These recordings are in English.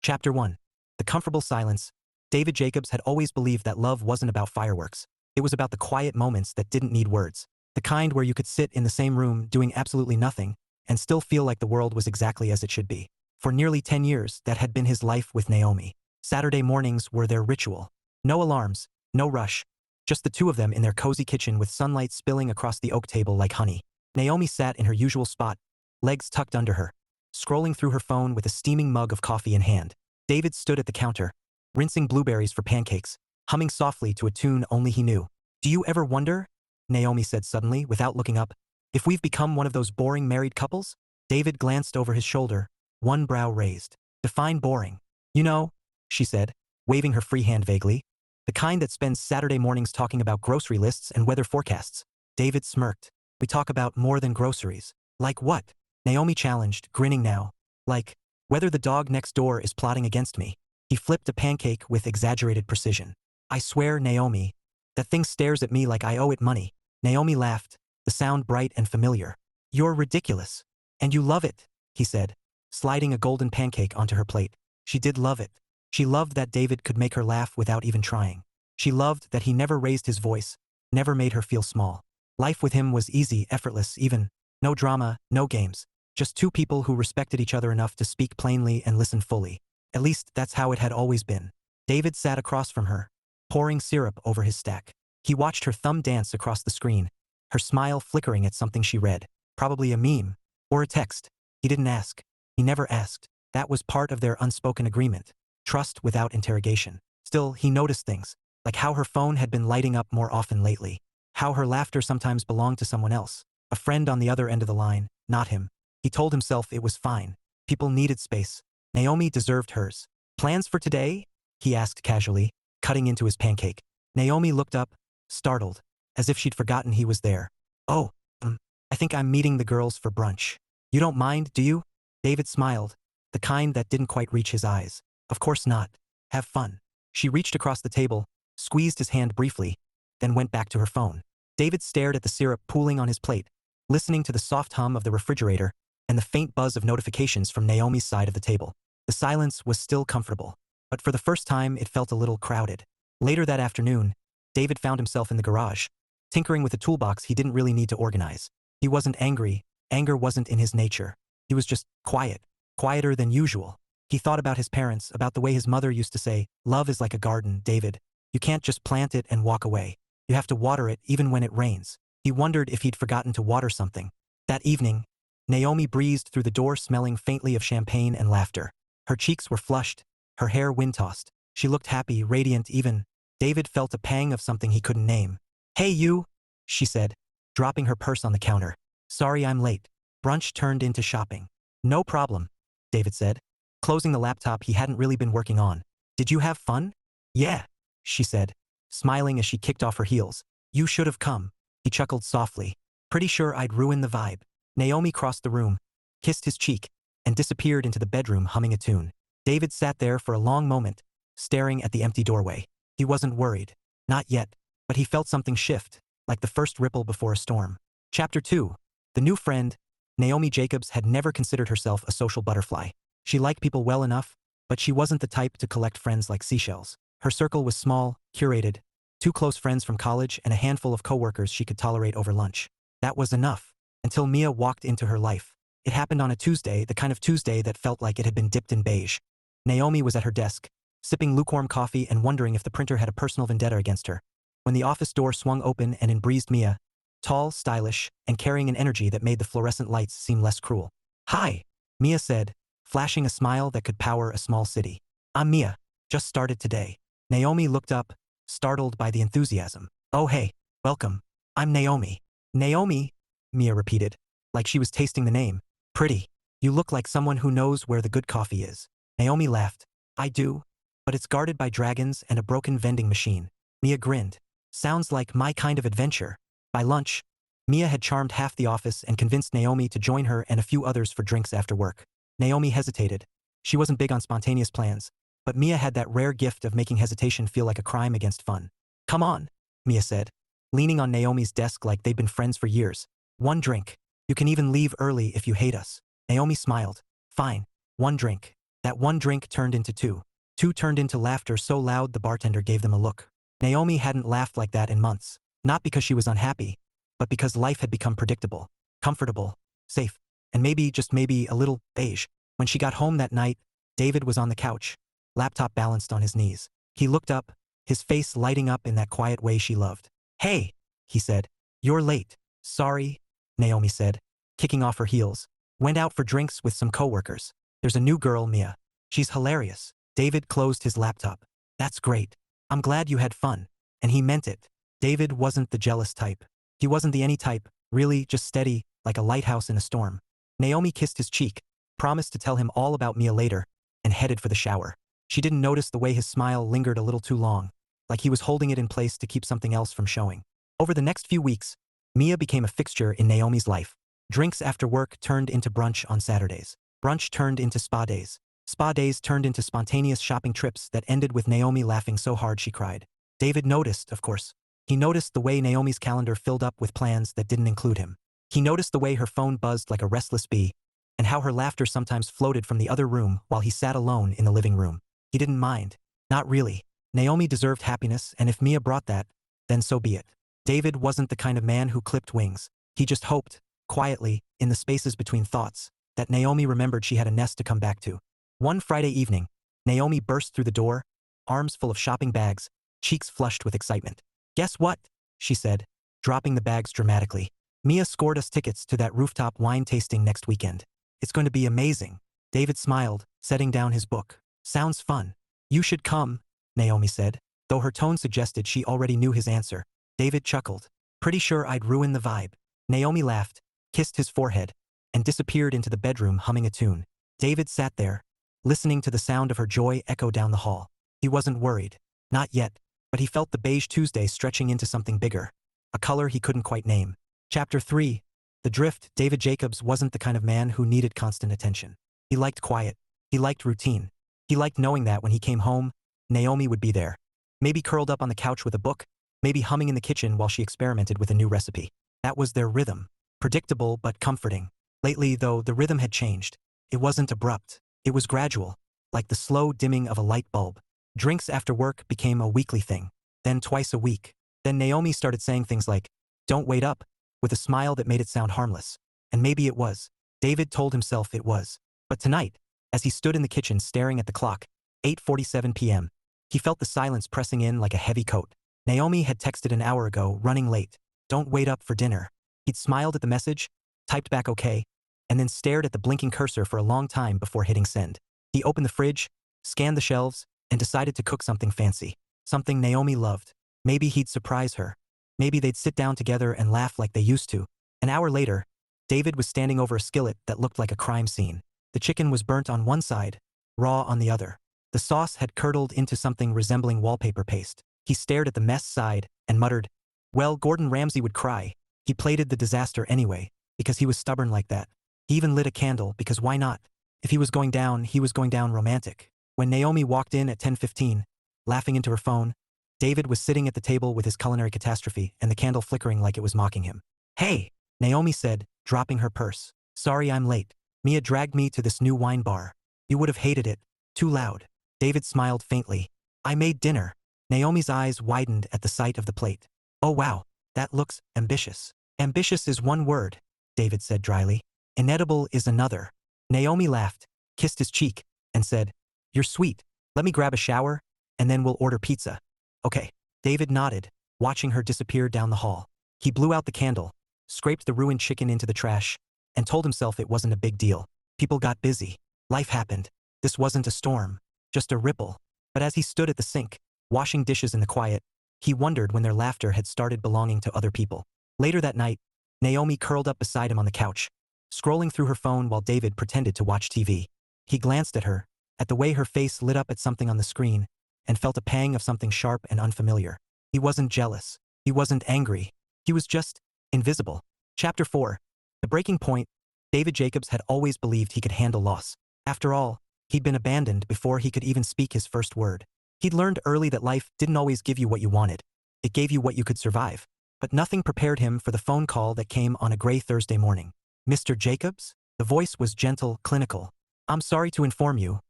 Chapter 1. The Comfortable Silence. David Jacobs had always believed that love wasn't about fireworks. It was about the quiet moments that didn't need words. The kind where you could sit in the same room doing absolutely nothing and still feel like the world was exactly as it should be. For nearly 10 years, that had been his life with Naomi. Saturday mornings were their ritual. No alarms, no rush. Just the two of them in their cozy kitchen with sunlight spilling across the oak table like honey. Naomi sat in her usual spot, legs tucked under her, scrolling through her phone with a steaming mug of coffee in hand. David stood at the counter, rinsing blueberries for pancakes, humming softly to a tune only he knew. "Do you ever wonder," Naomi said suddenly, without looking up, "if we've become one of those boring married couples?" David glanced over his shoulder, one brow raised. "Define boring." "You know," she said, waving her free hand vaguely, "the kind that spends Saturday mornings talking about grocery lists and weather forecasts." David smirked. "We talk about more than groceries." "Like what?" Naomi challenged, grinning now. "Like, whether the dog next door is plotting against me." He flipped a pancake with exaggerated precision. "I swear, Naomi, that thing stares at me like I owe it money." Naomi laughed, the sound bright and familiar. "You're ridiculous. And you love it," he said, sliding a golden pancake onto her plate. She did love it. She loved that David could make her laugh without even trying. She loved that he never raised his voice, never made her feel small. Life with him was easy, effortless even. No drama, no games. Just two people who respected each other enough to speak plainly and listen fully. At least that's how it had always been. David sat across from her, pouring syrup over his stack. He watched her thumb dance across the screen, her smile flickering at something she read. Probably a meme. Or a text. He didn't ask. He never asked. That was part of their unspoken agreement. Trust without interrogation. Still, he noticed things, like how her phone had been lighting up more often lately. How her laughter sometimes belonged to someone else. A friend on the other end of the line, not him. He told himself it was fine. People needed space. Naomi deserved hers. "Plans for today?" he asked casually, cutting into his pancake. Naomi looked up, startled, as if she'd forgotten he was there. "Oh, I think I'm meeting the girls for brunch. You don't mind, do you?" David smiled, the kind that didn't quite reach his eyes. "Of course not. Have fun." She reached across the table, squeezed his hand briefly, then went back to her phone. David stared at the syrup pooling on his plate, listening to the soft hum of the refrigerator and the faint buzz of notifications from Naomi's side of the table. The silence was still comfortable, but for the first time it felt a little crowded. Later that afternoon, David found himself in the garage, tinkering with a toolbox he didn't really need to organize. He wasn't angry. Anger wasn't in his nature. He was just quiet, quieter than usual. He thought about his parents, about the way his mother used to say, "Love is like a garden, David. You can't just plant it and walk away. You have to water it even when it rains." He wondered if he'd forgotten to water something. That evening, Naomi breezed through the door smelling faintly of champagne and laughter. Her cheeks were flushed, her hair wind-tossed. She looked happy, radiant even. David felt a pang of something he couldn't name. "Hey you," she said, dropping her purse on the counter. "Sorry I'm late. Brunch turned into shopping." "No problem," David said, closing the laptop he hadn't really been working on. "Did you have fun?" "Yeah," she said, smiling as she kicked off her heels. "You should have come." He chuckled softly. "Pretty sure I'd ruin the vibe." Naomi crossed the room, kissed his cheek, and disappeared into the bedroom humming a tune. David sat there for a long moment, staring at the empty doorway. He wasn't worried. Not yet. But he felt something shift, like the first ripple before a storm. Chapter 2. The new friend. Naomi Jacobs had never considered herself a social butterfly. She liked people well enough, but she wasn't the type to collect friends like seashells. Her circle was small, curated, 2 close friends from college and a handful of coworkers she could tolerate over lunch. That was enough, until Mia walked into her life. It happened on a Tuesday, the kind of Tuesday that felt like it had been dipped in beige. Naomi was at her desk, sipping lukewarm coffee and wondering if the printer had a personal vendetta against her, when the office door swung open and in breezed Mia, tall, stylish, and carrying an energy that made the fluorescent lights seem less cruel. "Hi," Mia said, flashing a smile that could power a small city. "I'm Mia. Just started today." Naomi looked up, startled by the enthusiasm. "Oh hey, welcome. I'm Naomi." "Naomi," Mia repeated, like she was tasting the name. "Pretty. You look like someone who knows where the good coffee is." Naomi laughed. "I do, but it's guarded by dragons and a broken vending machine." Mia grinned. "Sounds like my kind of adventure." By lunch, Mia had charmed half the office and convinced Naomi to join her and a few others for drinks after work. Naomi hesitated. She wasn't big on spontaneous plans, but Mia had that rare gift of making hesitation feel like a crime against fun. "Come on," Mia said, leaning on Naomi's desk like they'd been friends for years. "One drink. You can even leave early if you hate us." Naomi smiled. "Fine. One drink." That one drink turned into two. Two turned into laughter so loud the bartender gave them a look. Naomi hadn't laughed like that in months. Not because she was unhappy, but because life had become predictable, comfortable, safe, and maybe, just maybe, a little beige. When she got home that night, David was on the couch, laptop balanced on his knees. He looked up, his face lighting up in that quiet way she loved. "Hey," he said. "You're late." "Sorry," Naomi said, kicking off her heels. "Went out for drinks with some coworkers. There's a new girl, Mia. She's hilarious." David closed his laptop. "That's great. I'm glad you had fun." And he meant it. David wasn't the jealous type. He wasn't the any type, really, just steady, like a lighthouse in a storm. Naomi kissed his cheek, promised to tell him all about Mia later, and headed for the shower. She didn't notice the way his smile lingered a little too long, like he was holding it in place to keep something else from showing. Over the next few weeks, Mia became a fixture in Naomi's life. Drinks after work turned into brunch on Saturdays. Brunch turned into spa days. Spa days turned into spontaneous shopping trips that ended with Naomi laughing so hard she cried. David noticed, of course. He noticed the way Naomi's calendar filled up with plans that didn't include him. He noticed the way her phone buzzed like a restless bee, and how her laughter sometimes floated from the other room while he sat alone in the living room. He didn't mind. Not really. Naomi deserved happiness, and if Mia brought that, then so be it. David wasn't the kind of man who clipped wings. He just hoped, quietly, in the spaces between thoughts, that Naomi remembered she had a nest to come back to. One Friday evening, Naomi burst through the door, arms full of shopping bags, cheeks flushed with excitement. "Guess what?" she said, dropping the bags dramatically. "Mia scored us tickets to that rooftop wine tasting next weekend. It's going to be amazing." David smiled, setting down his book. "Sounds fun. You should come," Naomi said, though her tone suggested she already knew his answer. David chuckled. "Pretty sure I'd ruin the vibe." Naomi laughed, kissed his forehead, and disappeared into the bedroom humming a tune. David sat there, listening to the sound of her joy echo down the hall. He wasn't worried. Not yet, but he felt the beige Tuesday stretching into something bigger. A color he couldn't quite name. Chapter 3. The Drift. David Jacobs wasn't the kind of man who needed constant attention. He liked quiet. He liked routine. He liked knowing that when he came home, Naomi would be there. Maybe curled up on the couch with a book, maybe humming in the kitchen while she experimented with a new recipe. That was their rhythm. Predictable but comforting. Lately, though, the rhythm had changed. It wasn't abrupt. It was gradual, like the slow dimming of a light bulb. Drinks after work became a weekly thing, then twice a week. Then Naomi started saying things like, "Don't wait up," with a smile that made it sound harmless. And maybe it was. David told himself it was. But tonight, as he stood in the kitchen staring at the clock, 8:47 p.m., he felt the silence pressing in like a heavy coat. Naomi had texted an hour ago, running late. "Don't wait up for dinner." He'd smiled at the message, typed back okay, and then stared at the blinking cursor for a long time before hitting send. He opened the fridge, scanned the shelves, and decided to cook something fancy. Something Naomi loved. Maybe he'd surprise her. Maybe they'd sit down together and laugh like they used to. An hour later, David was standing over a skillet that looked like a crime scene. The chicken was burnt on one side, raw on the other. The sauce had curdled into something resembling wallpaper paste. He stared at the mess side and muttered, "Well, Gordon Ramsay would cry." He plated the disaster anyway, because he was stubborn like that. He even lit a candle, because why not? If he was going down, he was going down romantic. When Naomi walked in at 10:15, laughing into her phone, David was sitting at the table with his culinary catastrophe and the candle flickering like it was mocking him. "Hey," Naomi said, dropping her purse. "Sorry I'm late. Mia dragged me to this new wine bar. You would have hated it. Too loud." David smiled faintly. "I made dinner." Naomi's eyes widened at the sight of the plate. "Oh wow, that looks ambitious." "Ambitious is one word," David said dryly. "Inedible is another." Naomi laughed, kissed his cheek, and said, "You're sweet. Let me grab a shower, and then we'll order pizza." "Okay." David nodded, watching her disappear down the hall. He blew out the candle, scraped the ruined chicken into the trash, and told himself it wasn't a big deal. People got busy. Life happened. This wasn't a storm, just a ripple. But as he stood at the sink, washing dishes in the quiet, he wondered when their laughter had started belonging to other people. Later that night, Naomi curled up beside him on the couch, scrolling through her phone while David pretended to watch TV. He glanced at her, at the way her face lit up at something on the screen, and felt a pang of something sharp and unfamiliar. He wasn't jealous. He wasn't angry. He was just invisible. Chapter 4. The breaking point. David Jacobs had always believed he could handle loss. After all, he'd been abandoned before he could even speak his first word. He'd learned early that life didn't always give you what you wanted. It gave you what you could survive. But nothing prepared him for the phone call that came on a gray Thursday morning. "Mr. Jacobs?" The voice was gentle, clinical. "I'm sorry to inform you,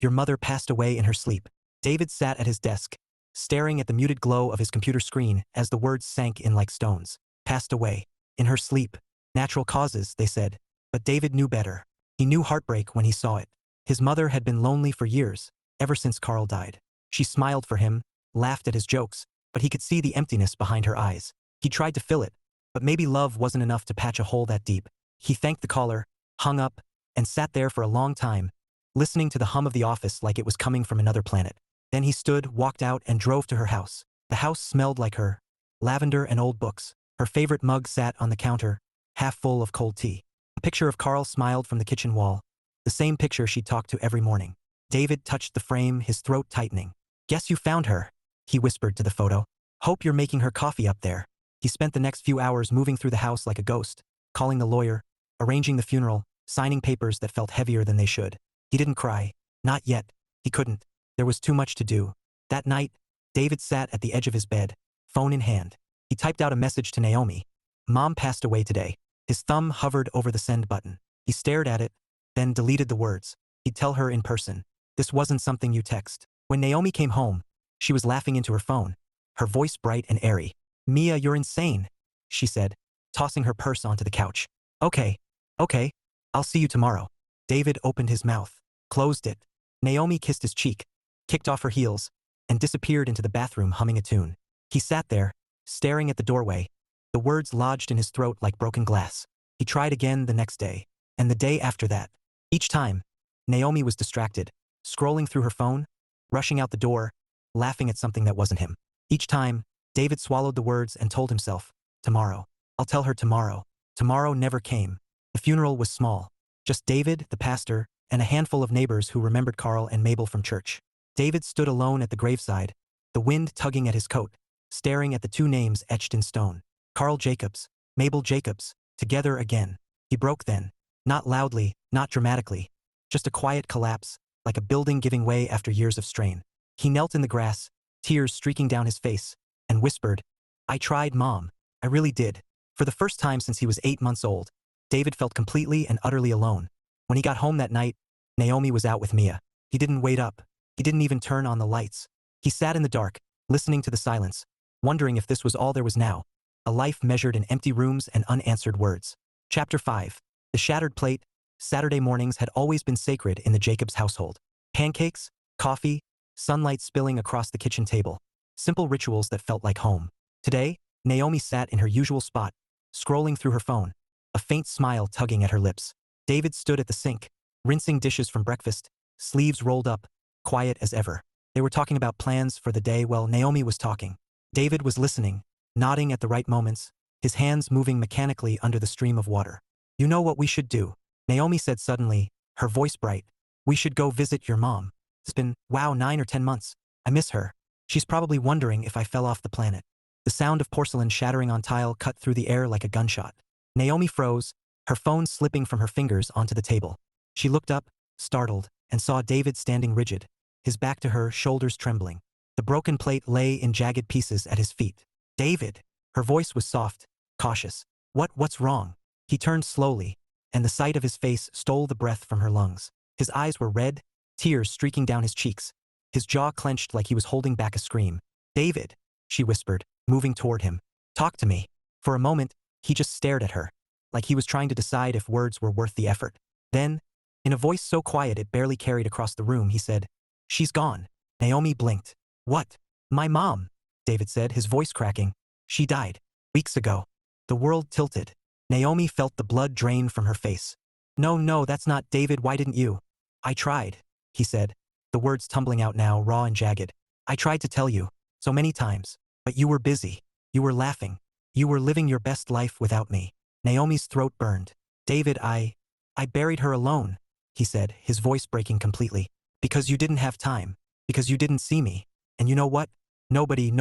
Your mother passed away in her sleep. David sat at his desk, staring at the muted glow of his computer screen as the words sank in like stones. Passed away. In her sleep. Natural causes, they said. But David knew better. He knew heartbreak when he saw it. His mother had been lonely for years, ever since Carl died. She smiled for him, laughed at his jokes, but he could see the emptiness behind her eyes. He tried to fill it, but maybe love wasn't enough to patch a hole that deep. He thanked the caller, hung up, and sat there for a long time, listening to the hum of the office like it was coming from another planet. Then he stood, walked out, and drove to her house. The house smelled like her. Lavender and old books. Her favorite mug sat on the counter, half full of cold tea. A picture of Carl smiled from the kitchen wall, the same picture she talked to every morning. David touched the frame, his throat tightening. Guess you found her, he whispered to the photo. Hope you're making her coffee up there. He spent the next few hours moving through the house like a ghost, calling the lawyer, arranging the funeral, signing papers that felt heavier than they should. He didn't cry. Not yet. He couldn't. There was too much to do. That night, David sat at the edge of his bed, phone in hand. He typed out a message to Naomi. Mom passed away today. His thumb hovered over the send button. He stared at it, then deleted the words. He'd tell her in person. This wasn't something you text. When Naomi came home, she was laughing into her phone, her voice bright and airy. Mia, you're insane, she said, tossing her purse onto the couch. Okay, I'll see you tomorrow. David opened his mouth, closed it. Naomi kissed his cheek, kicked off her heels, and disappeared into the bathroom humming a tune. He sat there, staring at the doorway, the words lodged in his throat like broken glass. He tried again the next day, and the day after that. Each time, Naomi was distracted, scrolling through her phone, rushing out the door, laughing at something that wasn't him. Each time, David swallowed the words and told himself, tomorrow. I'll tell her tomorrow. Tomorrow never came. The funeral was small. Just David, the pastor, and a handful of neighbors who remembered Carl and Mabel from church. David stood alone at the graveside, the wind tugging at his coat, staring at the two names etched in stone. Carl Jacobs, Mabel Jacobs, together again. He broke then. Not loudly, not dramatically. Just a quiet collapse, like a building giving way after years of strain. He knelt in the grass, tears streaking down his face, and whispered, I tried, Mom. I really did. For the first time since he was 8 months old, David felt completely and utterly alone. When he got home that night, Naomi was out with Mia. He didn't wait up. He didn't even turn on the lights. He sat in the dark, listening to the silence, wondering if this was all there was now. A life measured in empty rooms and unanswered words. Chapter 5. The shattered plate. Saturday mornings had always been sacred in the Jacobs household. Pancakes, coffee, sunlight spilling across the kitchen table. Simple rituals that felt like home. Today, Naomi sat in her usual spot, scrolling through her phone, a faint smile tugging at her lips. David stood at the sink, rinsing dishes from breakfast, sleeves rolled up, quiet as ever. They were talking about plans for the day while Naomi was talking. David was listening, nodding at the right moments, his hands moving mechanically under the stream of water. You know what we should do? Naomi said suddenly, her voice bright. We should go visit your mom. It's been, 9 or 10 months. I miss her. She's probably wondering if I fell off the planet. The sound of porcelain shattering on tile cut through the air like a gunshot. Naomi froze, her phone slipping from her fingers onto the table. She looked up, startled, and saw David standing rigid, his back to her, shoulders trembling. The broken plate lay in jagged pieces at his feet. David! Her voice was soft, cautious. What's wrong? He turned slowly, and the sight of his face stole the breath from her lungs. His eyes were red, tears streaking down his cheeks. His jaw clenched like he was holding back a scream. David, she whispered, moving toward him. Talk to me. For a moment, he just stared at her, like he was trying to decide if words were worth the effort. Then, in a voice so quiet it barely carried across the room, he said, She's gone. Naomi blinked. What? My mom, David said, his voice cracking. She died. Weeks ago. The world tilted. Naomi felt the blood drain from her face. No, that's not David. Why didn't you? I tried, he said, the words tumbling out now, raw and jagged. I tried to tell you, so many times, but you were busy. You were laughing. You were living your best life without me. Naomi's throat burned. David, I buried her alone, he said, his voice breaking completely. Because you didn't have time. Because you didn't see me. And you know what? Nobody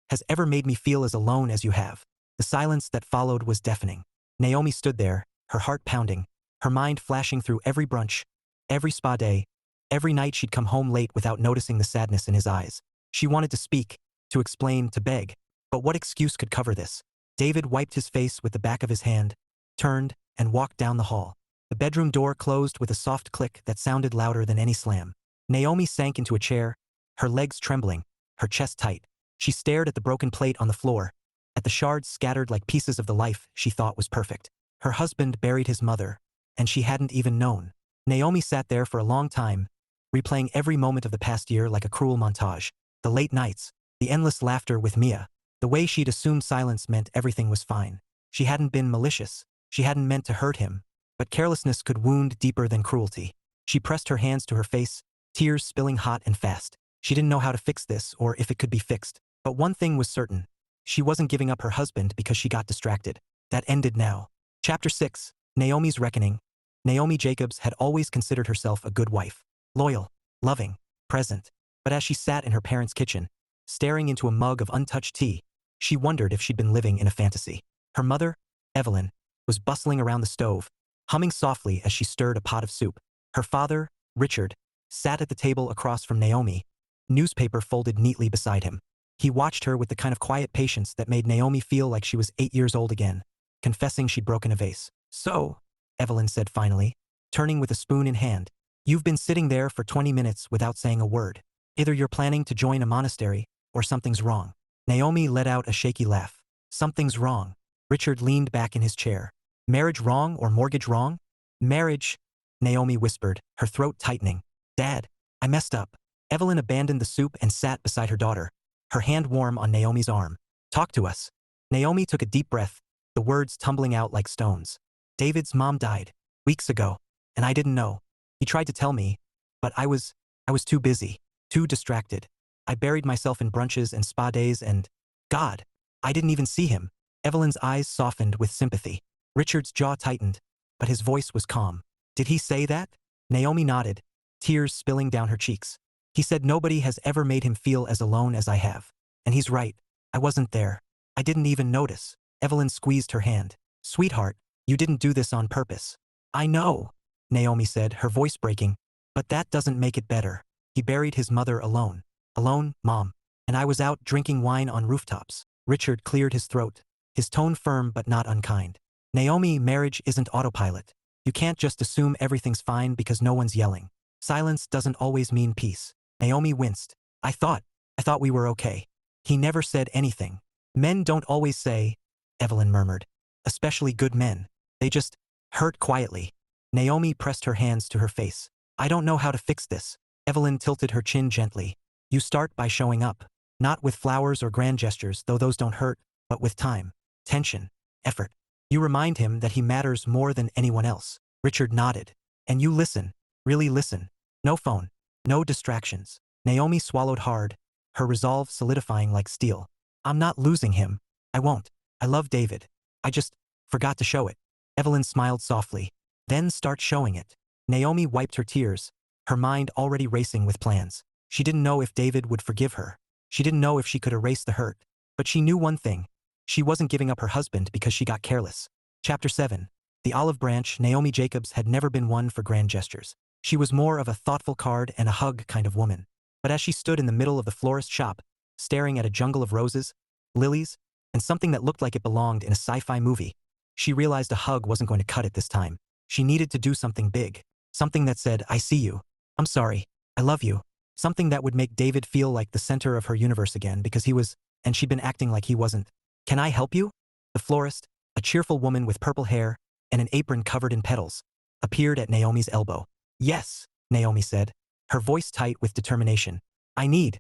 has ever made me feel as alone as you have. The silence that followed was deafening. Naomi stood there, her heart pounding, her mind flashing through every brunch, every spa day, every night she'd come home late without noticing the sadness in his eyes. She wanted to speak, to explain, to beg. But what excuse could cover this? David wiped his face with the back of his hand, turned, and walked down the hall. The bedroom door closed with a soft click that sounded louder than any slam. Naomi sank into a chair, her legs trembling, her chest tight. She stared at the broken plate on the floor, at the shards scattered like pieces of the life she thought was perfect. Her husband buried his mother, and she hadn't even known. Naomi sat there for a long time, replaying every moment of the past year like a cruel montage. The late nights, the endless laughter with Mia, the way she'd assumed silence meant everything was fine. She hadn't been malicious. She hadn't meant to hurt him. But carelessness could wound deeper than cruelty. She pressed her hands to her face, tears spilling hot and fast. She didn't know how to fix this or if it could be fixed. But one thing was certain. She wasn't giving up her husband because she got distracted. That ended now. Chapter 6. Naomi's Reckoning. Naomi Jacobs had always considered herself a good wife. Loyal, loving, present. But as she sat in her parents' kitchen, staring into a mug of untouched tea, she wondered if she'd been living in a fantasy. Her mother, Evelyn, was bustling around the stove, humming softly as she stirred a pot of soup. Her father, Richard, sat at the table across from Naomi, newspaper folded neatly beside him. He watched her with the kind of quiet patience that made Naomi feel like she was 8 years old again, confessing she'd broken a vase. "So," Evelyn said finally, turning with a spoon in hand, "you've been sitting there for 20 minutes without saying a word. Either you're planning to join a monastery, or something's wrong." Naomi let out a shaky laugh. "Something's wrong." Richard leaned back in his chair. "Marriage wrong or mortgage wrong?" "Marriage," Naomi whispered, her throat tightening. "Dad, I messed up." Evelyn abandoned the soup and sat beside her daughter, her hand warm on Naomi's arm. "Talk to us." Naomi took a deep breath, the words tumbling out like stones. "David's mom died weeks ago, and I didn't know. He tried to tell me, but I was too busy, too distracted. I buried myself in brunches and spa days and, God, I didn't even see him." Evelyn's eyes softened with sympathy. Richard's jaw tightened, but his voice was calm. "Did he say that?" Naomi nodded, tears spilling down her cheeks. "He said nobody has ever made him feel as alone as I have. And he's right. I wasn't there. I didn't even notice." Evelyn squeezed her hand. "Sweetheart, you didn't do this on purpose." "I know," Naomi said, her voice breaking. "But that doesn't make it better. He buried his mother alone. Alone, Mom. And I was out drinking wine on rooftops." Richard cleared his throat, his tone firm but not unkind. "Naomi, marriage isn't autopilot. You can't just assume everything's fine because no one's yelling. Silence doesn't always mean peace." Naomi winced. I thought we were okay." "He never said anything." "Men don't always say," Evelyn murmured. "Especially good men. They just hurt quietly." Naomi pressed her hands to her face. "I don't know how to fix this." Evelyn tilted her chin gently. "You start by showing up. Not with flowers or grand gestures, though those don't hurt, but with time, tension, effort. You remind him that he matters more than anyone else." Richard nodded. "And you listen. Really listen. No phone. No distractions." Naomi swallowed hard, her resolve solidifying like steel. "I'm not losing him. I won't. I love David. I just forgot to show it." Evelyn smiled softly. "Then start showing it." Naomi wiped her tears, her mind already racing with plans. She didn't know if David would forgive her. She didn't know if she could erase the hurt. But she knew one thing. She wasn't giving up her husband because she got careless. Chapter 7. The olive branch. Naomi Jacobs had never been one for grand gestures. She was more of a thoughtful card and a hug kind of woman. But as she stood in the middle of the florist shop, staring at a jungle of roses, lilies, and something that looked like it belonged in a sci-fi movie, she realized a hug wasn't going to cut it this time. She needed to do something big. Something that said, "I see you. I'm sorry. I love you." Something that would make David feel like the center of her universe again because he was, and she'd been acting like he wasn't. "Can I help you?" The florist, a cheerful woman with purple hair and an apron covered in petals, appeared at Naomi's elbow. "Yes," Naomi said, her voice tight with determination. I need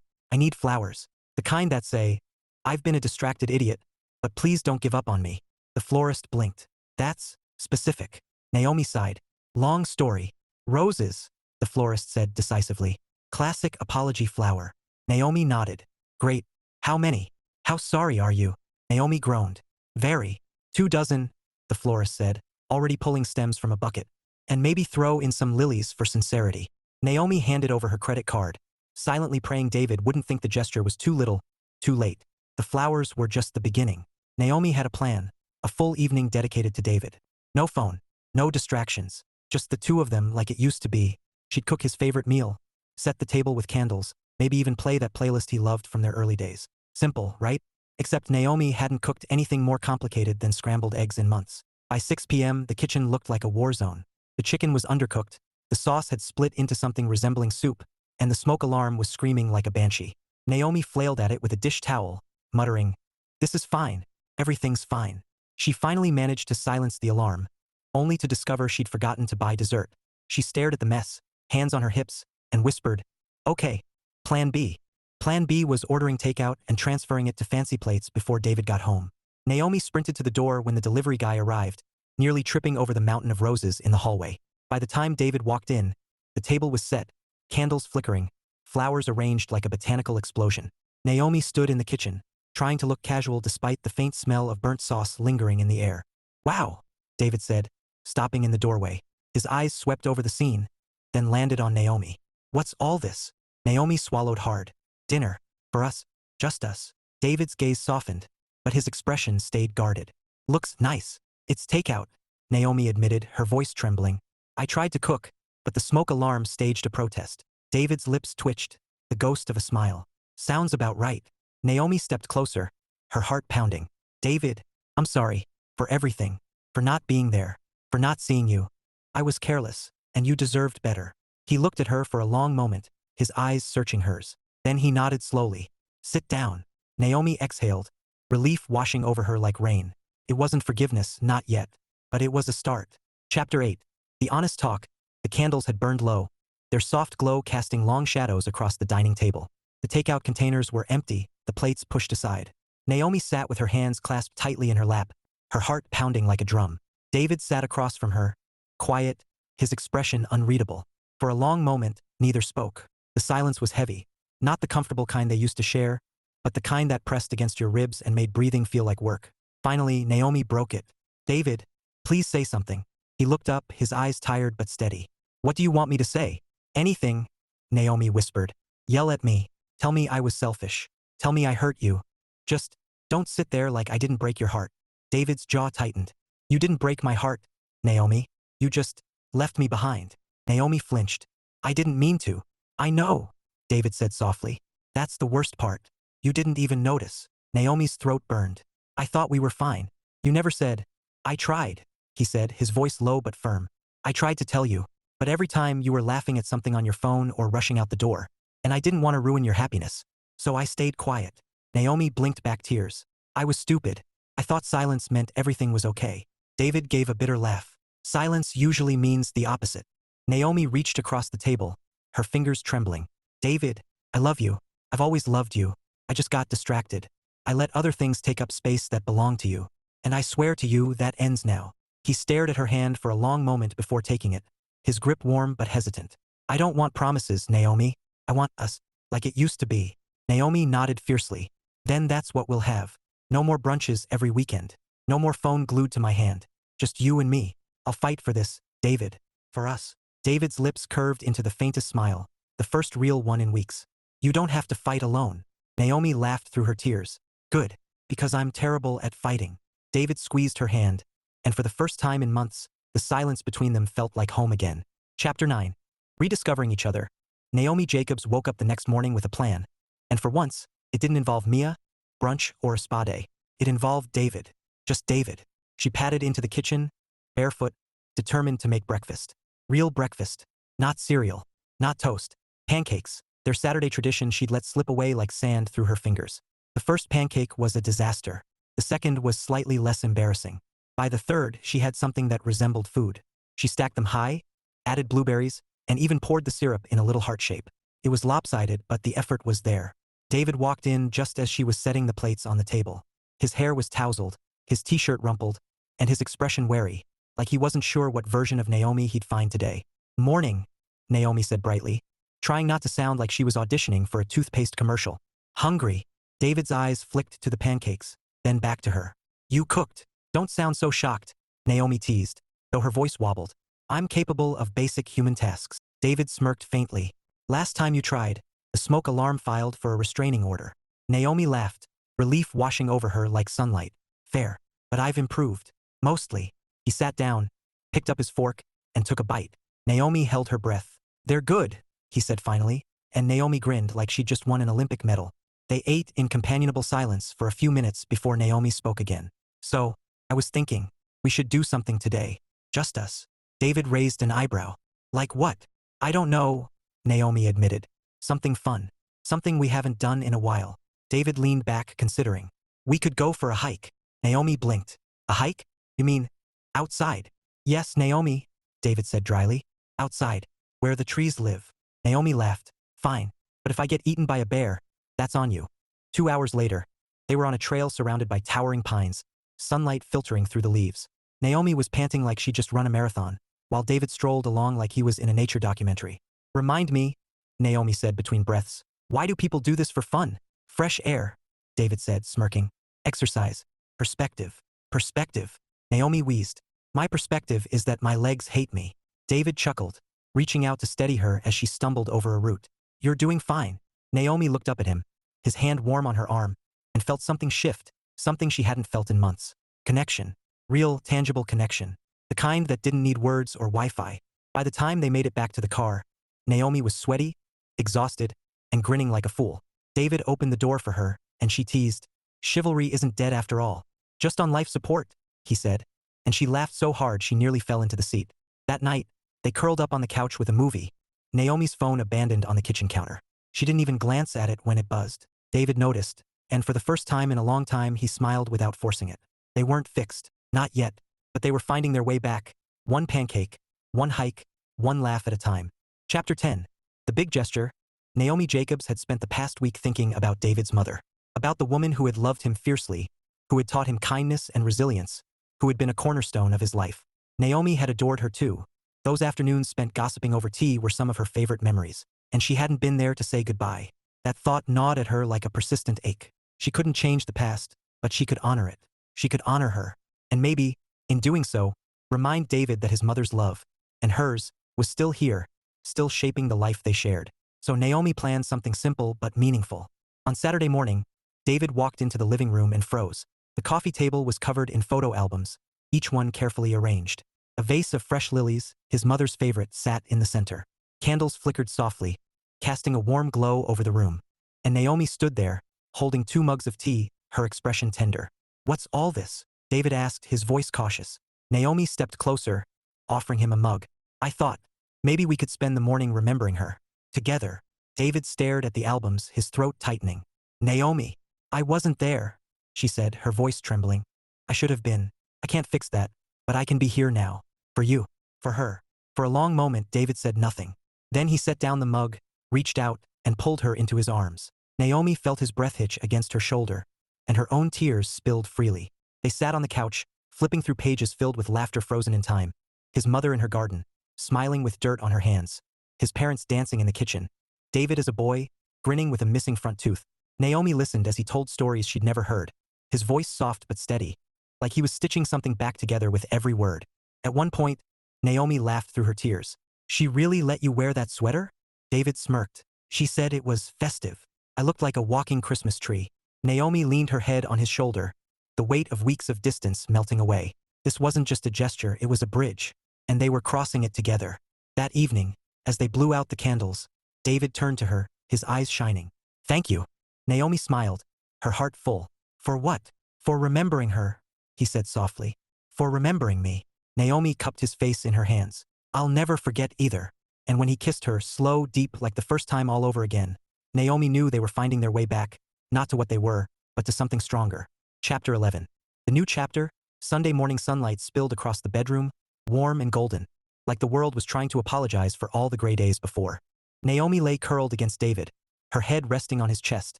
flowers. The kind that say, I've been a distracted idiot, but please don't give up on me." The florist blinked. "That's specific." Naomi sighed. "Long story." "Roses," the florist said decisively. "Classic apology flower." Naomi nodded. "Great. How many? How sorry are you?" Naomi groaned. "Very. 2 dozen, the florist said, already pulling stems from a bucket. "And maybe throw in some lilies for sincerity." Naomi handed over her credit card, silently praying David wouldn't think the gesture was too little, too late. The flowers were just the beginning. Naomi had a plan, a full evening dedicated to David. No phone, no distractions, just the two of them like it used to be. She'd cook his favorite meal, set the table with candles, maybe even play that playlist he loved from their early days. Simple, right? Except Naomi hadn't cooked anything more complicated than scrambled eggs in months. By 6 p.m., the kitchen looked like a war zone. The chicken was undercooked, the sauce had split into something resembling soup, and the smoke alarm was screaming like a banshee. Naomi flailed at it with a dish towel, muttering, "This is fine. Everything's fine." She finally managed to silence the alarm, only to discover she'd forgotten to buy dessert. She stared at the mess, hands on her hips, and whispered, "Okay, Plan B." Plan B was ordering takeout and transferring it to fancy plates before David got home. Naomi sprinted to the door when the delivery guy arrived, nearly tripping over the mountain of roses in the hallway. By the time David walked in, the table was set, candles flickering, flowers arranged like a botanical explosion. Naomi stood in the kitchen, trying to look casual despite the faint smell of burnt sauce lingering in the air. "Wow," David said, stopping in the doorway. His eyes swept over the scene, then landed on Naomi. "What's all this?" Naomi swallowed hard. "Dinner. For us. Just us." David's gaze softened, but his expression stayed guarded. "Looks nice." "It's takeout," Naomi admitted, her voice trembling. "I tried to cook, but the smoke alarm staged a protest." David's lips twitched, the ghost of a smile. "Sounds about right." Naomi stepped closer, her heart pounding. "David, I'm sorry. For everything. For not being there. For not seeing you. I was careless, and you deserved better." He looked at her for a long moment, his eyes searching hers. Then he nodded slowly. "Sit down." Naomi exhaled, relief washing over her like rain. It wasn't forgiveness, not yet. But it was a start. Chapter 8. The honest talk. The candles had burned low, their soft glow casting long shadows across the dining table. The takeout containers were empty, the plates pushed aside. Naomi sat with her hands clasped tightly in her lap, her heart pounding like a drum. David sat across from her, quiet, his expression unreadable. For a long moment, neither spoke. The silence was heavy, not the comfortable kind they used to share, but the kind that pressed against your ribs and made breathing feel like work. Finally, Naomi broke it. "David, please say something." He looked up, his eyes tired but steady. "What do you want me to say?" "Anything," Naomi whispered. "Yell at me. Tell me I was selfish. Tell me I hurt you. Just don't sit there like I didn't break your heart." David's jaw tightened. "You didn't break my heart, Naomi. You just left me behind." Naomi flinched. "I didn't mean to." "I know," David said softly. "That's the worst part. You didn't even notice." Naomi's throat burned. "I thought we were fine. You never said." "I tried," he said, his voice low but firm. "I tried to tell you, but every time you were laughing at something on your phone or rushing out the door, and I didn't want to ruin your happiness. So I stayed quiet." Naomi blinked back tears. "I was stupid. I thought silence meant everything was okay." David gave a bitter laugh. "Silence usually means the opposite." Naomi reached across the table, her fingers trembling. "David, I love you. I've always loved you. I just got distracted. I let other things take up space that belong to you. And I swear to you that ends now." He stared at her hand for a long moment before taking it, his grip warm but hesitant. "I don't want promises, Naomi. I want us, like it used to be." Naomi nodded fiercely. "Then that's what we'll have. No more brunches every weekend. No more phone glued to my hand. Just you and me. I'll fight for this, David. For us." David's lips curved into the faintest smile, the first real one in weeks. "You don't have to fight alone." Naomi laughed through her tears. "Good, because I'm terrible at fighting." David squeezed her hand, and for the first time in months, the silence between them felt like home again. Chapter 9. Rediscovering each other. Naomi Jacobs woke up the next morning with a plan. And for once, it didn't involve Mia, brunch, or a spa day. It involved David. Just David. She padded into the kitchen, barefoot, determined to make breakfast. Real breakfast. Not cereal. Not toast. Pancakes. Their Saturday tradition she'd let slip away like sand through her fingers. The first pancake was a disaster. The second was slightly less embarrassing. By the third, she had something that resembled food. She stacked them high, added blueberries, and even poured the syrup in a little heart shape. It was lopsided, but the effort was there. David walked in just as she was setting the plates on the table. His hair was tousled, his t-shirt rumpled, and his expression wary, like he wasn't sure what version of Naomi he'd find today. "Morning," Naomi said brightly, trying not to sound like she was auditioning for a toothpaste commercial. "Hungry?" David's eyes flicked to the pancakes, then back to her. "You cooked. Don't sound so shocked," Naomi teased, though her voice wobbled. "I'm capable of basic human tasks." David smirked faintly. "Last time you tried, the smoke alarm filed for a restraining order." Naomi laughed, relief washing over her like sunlight. "Fair, but I've improved. Mostly." He sat down, picked up his fork, and took a bite. Naomi held her breath. "They're good," he said finally, and Naomi grinned like she'd just won an Olympic medal. They ate in companionable silence for a few minutes before Naomi spoke again. "So, I was thinking, we should do something today. Just us." David raised an eyebrow. "Like what?" "I don't know," Naomi admitted. Something fun. Something we haven't done in a while. David leaned back, considering. We could go for a hike. Naomi blinked. A hike? You mean outside? Yes, Naomi, David said dryly. Outside, where the trees live. Naomi laughed. Fine, but if I get eaten by a bear, that's on you. 2 hours later, they were on a trail surrounded by towering pines, sunlight filtering through the leaves. Naomi was panting like she'd just run a marathon, while David strolled along like he was in a nature documentary. Remind me, Naomi said between breaths. Why do people do this for fun? Fresh air, David said, smirking. Exercise. Perspective. Perspective. Naomi wheezed. My perspective is that my legs hate me. David chuckled, reaching out to steady her as she stumbled over a root. You're doing fine. Naomi looked up at him, his hand warm on her arm, and felt something shift, something she hadn't felt in months. Connection. Real, tangible connection. The kind that didn't need words or Wi-Fi. By the time they made it back to the car, Naomi was sweaty, exhausted, and grinning like a fool. David opened the door for her, and she teased. Chivalry isn't dead after all. Just on life support, he said, and she laughed so hard she nearly fell into the seat. That night, they curled up on the couch with a movie. Naomi's phone abandoned on the kitchen counter. She didn't even glance at it when it buzzed. David noticed, and for the first time in a long time he smiled without forcing it. They weren't fixed, not yet, but they were finding their way back. One pancake, one hike, one laugh at a time. Chapter 10. The Big Gesture. Naomi Jacobs had spent the past week thinking about David's mother. About the woman who had loved him fiercely, who had taught him kindness and resilience, who had been a cornerstone of his life. Naomi had adored her too. Those afternoons spent gossiping over tea were some of her favorite memories, and she hadn't been there to say goodbye. That thought gnawed at her like a persistent ache. She couldn't change the past, but she could honor it. She could honor her, and maybe, in doing so, remind David that his mother's love, and hers, was still here, still shaping the life they shared. So Naomi planned something simple but meaningful. On Saturday morning, David walked into the living room and froze. The coffee table was covered in photo albums, each one carefully arranged. A vase of fresh lilies, his mother's favorite, sat in the center. Candles flickered softly, casting a warm glow over the room. And Naomi stood there, holding 2 mugs of tea, her expression tender. What's all this? David asked, his voice cautious. Naomi stepped closer, offering him a mug. I thought, maybe we could spend the morning remembering her. Together. David stared at the albums, his throat tightening. Naomi. I wasn't there, she said, her voice trembling. I should have been. I can't fix that, but I can be here now. For you. For her. For a long moment, David said nothing. Then he set down the mug, reached out, and pulled her into his arms. Naomi felt his breath hitch against her shoulder, and her own tears spilled freely. They sat on the couch, flipping through pages filled with laughter frozen in time. His mother in her garden, smiling with dirt on her hands. His parents dancing in the kitchen. David as a boy, grinning with a missing front tooth. Naomi listened as he told stories she'd never heard. His voice soft but steady, like he was stitching something back together with every word. At one point, Naomi laughed through her tears. She really let you wear that sweater? David smirked. She said it was festive. I looked like a walking Christmas tree. Naomi leaned her head on his shoulder, the weight of weeks of distance melting away. This wasn't just a gesture, it was a bridge, and they were crossing it together. That evening, as they blew out the candles, David turned to her, his eyes shining. Thank you. Naomi smiled, her heart full. For what? For remembering her, he said softly. For remembering me. Naomi cupped his face in her hands. I'll never forget either. And when he kissed her, slow, deep, like the first time all over again, Naomi knew they were finding their way back, not to what they were, but to something stronger. Chapter 11. The new chapter. Sunday morning sunlight spilled across the bedroom, warm and golden, like the world was trying to apologize for all the gray days before. Naomi lay curled against David, her head resting on his chest,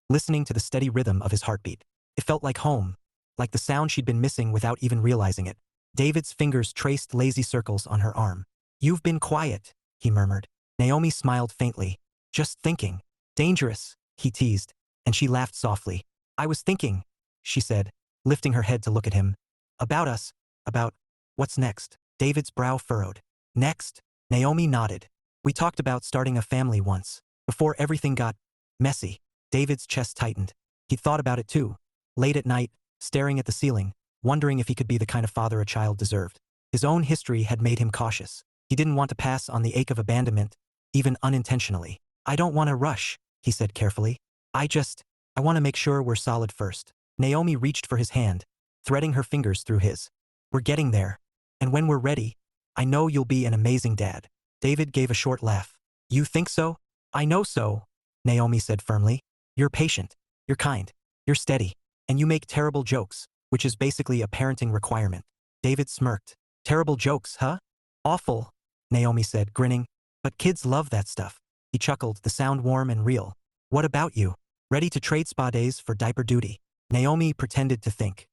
listening to the steady rhythm of his heartbeat. It felt like home, like the sound she'd been missing without even realizing it. David's fingers traced lazy circles on her arm. You've been quiet, he murmured. Naomi smiled faintly. Just thinking. Dangerous, he teased, and she laughed softly. I was thinking, she said, lifting her head to look at him. About us. About what's next? David's brow furrowed. Next? Naomi nodded. We talked about starting a family once, before everything got messy. David's chest tightened. He'd thought about it too. Late at night, staring at the ceiling, wondering if he could be the kind of father a child deserved. His own history had made him cautious. He didn't want to pass on the ache of abandonment, even unintentionally. I don't want to rush, he said carefully. I want to make sure we're solid first. Naomi reached for his hand, threading her fingers through his. We're getting there. And when we're ready, I know you'll be an amazing dad. David gave a short laugh. You think so? I know so, Naomi said firmly. You're patient. You're kind. You're steady. And you make terrible jokes, which is basically a parenting requirement. David smirked. Terrible jokes, huh? Awful, Naomi said, grinning. But kids love that stuff. He chuckled, the sound warm and real. What about you? Ready to trade spa days for diaper duty? Naomi pretended to think.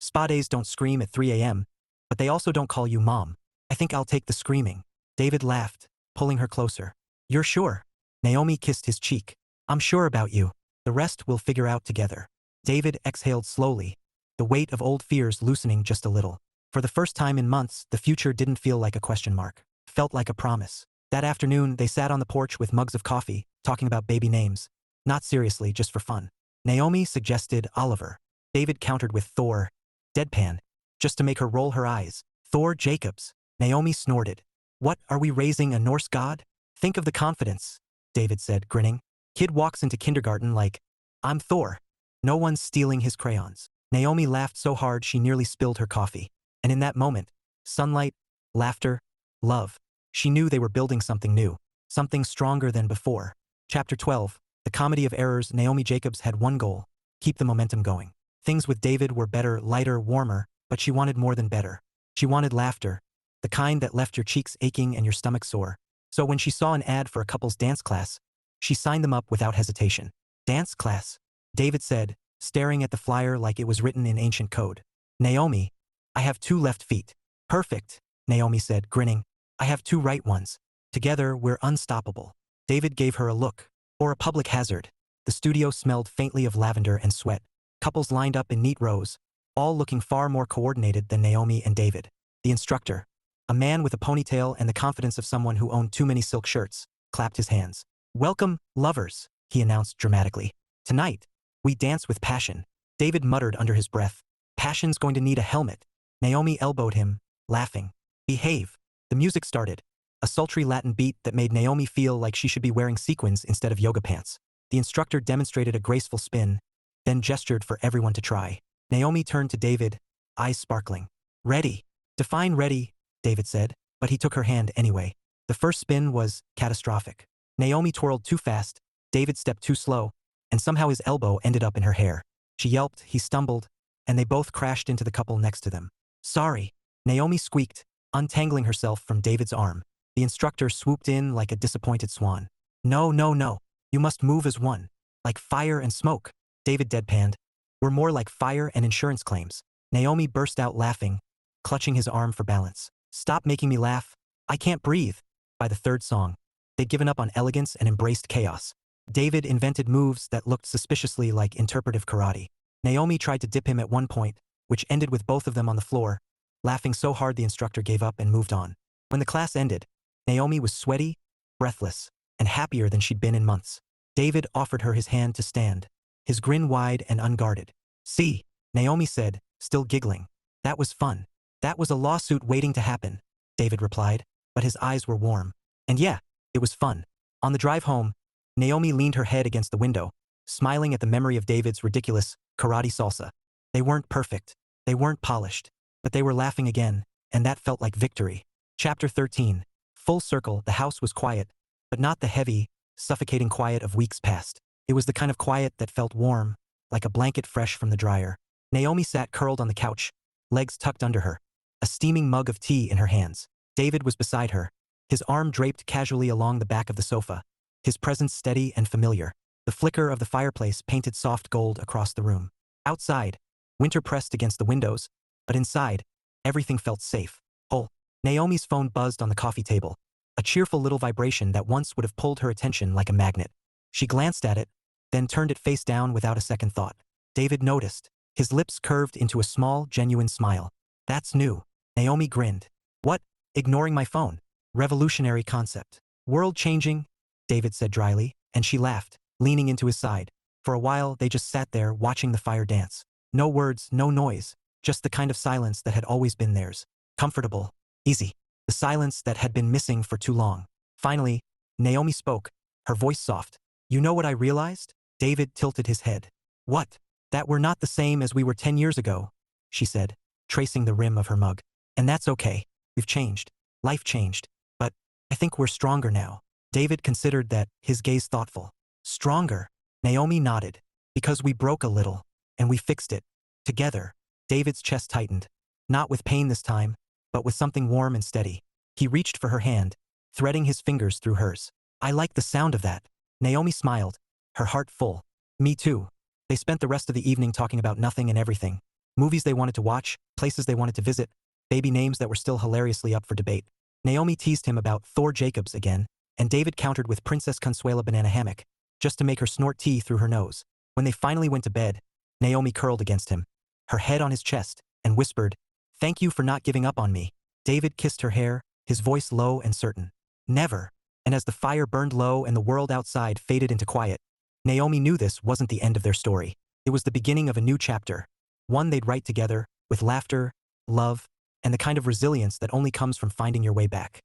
Spa days don't scream at 3 a.m., but they also don't call you mom. I think I'll take the screaming. David laughed, pulling her closer. You're sure? Naomi kissed his cheek. I'm sure about you. The rest we'll figure out together. David exhaled slowly, the weight of old fears loosening just a little. For the first time in months, the future didn't feel like a question mark. Felt like a promise. That afternoon, they sat on the porch with mugs of coffee, talking about baby names. Not seriously, just for fun. Naomi suggested Oliver. David countered with Thor. Deadpan. Just to make her roll her eyes. Thor Jacobs. Naomi snorted. What, are we raising a Norse god? Think of the confidence, David said, grinning. Kid walks into kindergarten like, I'm Thor. No one's stealing his crayons. Naomi laughed so hard she nearly spilled her coffee. And in that moment, sunlight, laughter, love. She knew they were building something new. Something stronger than before. Chapter 12. The Comedy of Errors. Naomi Jacobs had one goal. Keep the momentum going. Things with David were better, lighter, warmer, but she wanted more than better. She wanted laughter. The kind that left your cheeks aching and your stomach sore. So when she saw an ad for a couple's dance class, she signed them up without hesitation. Dance class? David said, staring at the flyer like it was written in ancient code. Naomi, I have 2 left feet. Perfect, Naomi said, grinning. I have 2 right ones. Together, we're unstoppable. David gave her a look. Or a public hazard. The studio smelled faintly of lavender and sweat. Couples lined up in neat rows, all looking far more coordinated than Naomi and David. The instructor, a man with a ponytail and the confidence of someone who owned too many silk shirts, clapped his hands. Welcome, lovers, he announced dramatically. Tonight, we dance with passion. David muttered under his breath. Passion's going to need a helmet. Naomi elbowed him, laughing. Behave. The music started. A sultry Latin beat that made Naomi feel like she should be wearing sequins instead of yoga pants. The instructor demonstrated a graceful spin, then gestured for everyone to try. Naomi turned to David, eyes sparkling. Ready. Define ready, David said, but he took her hand anyway. The first spin was catastrophic. Naomi twirled too fast, David stepped too slow, and somehow his elbow ended up in her hair. She yelped, he stumbled, and they both crashed into the couple next to them. Sorry, Naomi squeaked, untangling herself from David's arm. The instructor swooped in like a disappointed swan. No, no, no. You must move as one. Like fire and smoke. David deadpanned. We're more like fire and insurance claims. Naomi burst out laughing, clutching his arm for balance. Stop making me laugh. I can't breathe. By the third song, they'd given up on elegance and embraced chaos. David invented moves that looked suspiciously like interpretive karate. Naomi tried to dip him at one point, which ended with both of them on the floor, laughing so hard the instructor gave up and moved on. When the class ended, Naomi was sweaty, breathless, and happier than she'd been in months. David offered her his hand to stand, his grin wide and unguarded. See, Naomi said, still giggling. That was fun. That was a lawsuit waiting to happen, David replied, but his eyes were warm. And yeah, it was fun. On the drive home, Naomi leaned her head against the window, smiling at the memory of David's ridiculous karate salsa. They weren't perfect. They weren't polished. But they were laughing again, and that felt like victory. Chapter 13. Full circle, the house was quiet, but not the heavy, suffocating quiet of weeks past. It was the kind of quiet that felt warm, like a blanket fresh from the dryer. Naomi sat curled on the couch, legs tucked under her, a steaming mug of tea in her hands. David was beside her, his arm draped casually along the back of the sofa, his presence steady and familiar. The flicker of the fireplace painted soft gold across the room. Outside, winter pressed against the windows, but inside, everything felt safe. Whole. Naomi's phone buzzed on the coffee table, a cheerful little vibration that once would have pulled her attention like a magnet. She glanced at it, then turned it face down without a second thought. David noticed. His lips curved into a small, genuine smile. That's new. Naomi grinned. What? Ignoring my phone. Revolutionary concept. World-changing, David said dryly, and she laughed, leaning into his side. For a while, they just sat there watching the fire dance. No words, no noise, just the kind of silence that had always been theirs. Comfortable. Easy. The silence that had been missing for too long. Finally, Naomi spoke, her voice soft. You know what I realized? David tilted his head. What? That we're not the same as we were 10 years ago, she said, tracing the rim of her mug. And that's okay. We've changed. Life changed. But I think we're stronger now. David considered that, his gaze thoughtful. Stronger. Naomi nodded. Because we broke a little. And we fixed it. Together. David's chest tightened. Not with pain this time, but with something warm and steady. He reached for her hand, threading his fingers through hers. I like the sound of that. Naomi smiled, her heart full. Me too. They spent the rest of the evening talking about nothing and everything. Movies they wanted to watch, places they wanted to visit, baby names that were still hilariously up for debate. Naomi teased him about Thor Jacobs again, and David countered with Princess Consuela Banana Hammock, just to make her snort tea through her nose. When they finally went to bed, Naomi curled against him, her head on his chest, and whispered, "Thank you for not giving up on me." David kissed her hair, his voice low and certain. Never. And as the fire burned low and the world outside faded into quiet, Naomi knew this wasn't the end of their story. It was the beginning of a new chapter, one they'd write together, with laughter, love, and the kind of resilience that only comes from finding your way back.